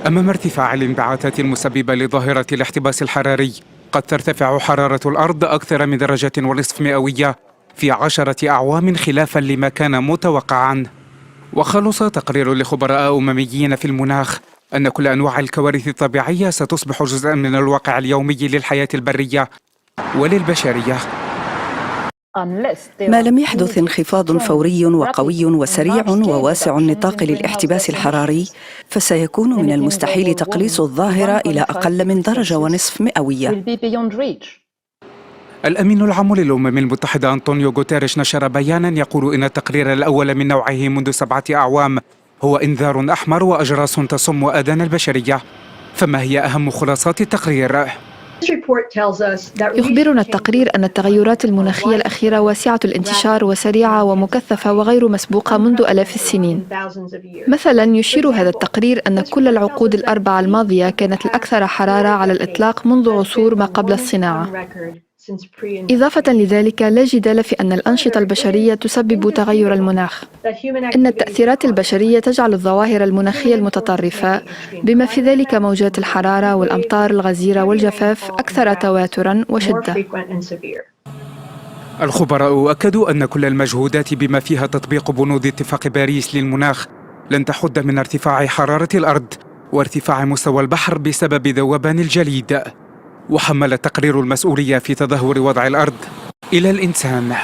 أمام ارتفاع الانبعاثات المسببة لظاهرة الاحتباس الحراري، قد ترتفع حرارة الأرض أكثر من 1.5 درجة مئوية في 10 أعوام خلافاً لما كان متوقعاً. وخلص تقرير لخبراء أمميين في المناخ أن كل أنواع الكوارث الطبيعية ستصبح جزءاً من الواقع اليومي للحياة البرية وللبشرية. ما لم يحدث انخفاض فوري وقوي وسريع وواسع النطاق للاحتباس الحراري، فسيكون من المستحيل تقليص الظاهرة إلى أقل من 1.5 درجة مئوية. الأمين العام للأمم المتحدة أنطونيو غوتيريش نشر بياناً يقول إن التقرير الأول من نوعه منذ 7 أعوام هو إنذار أحمر وأجراس تصم آذان البشرية. فما هي أهم خلاصات التقرير؟ يخبرنا التقرير أن التغيرات المناخية الأخيرة واسعة الانتشار وسريعة ومكثفة وغير مسبوقة منذ آلاف السنين. مثلا يشير هذا التقرير أن كل العقود الأربعة الماضية كانت الأكثر حرارة على الإطلاق منذ عصور ما قبل الصناعة. إضافة لذلك، لا جدال في أن الأنشطة البشرية تسبب تغير المناخ. إن التأثيرات البشرية تجعل الظواهر المناخية المتطرفة بما في ذلك موجات الحرارة والأمطار الغزيرة والجفاف أكثر تواتراً وشدة. الخبراء أكدوا أن كل المجهودات بما فيها تطبيق بنود اتفاق باريس للمناخ لن تحد من ارتفاع حرارة الأرض وارتفاع مستوى البحر بسبب ذوبان الجليد. وحمل التقرير المسؤولية في تدهور وضع الأرض إلى الإنسان.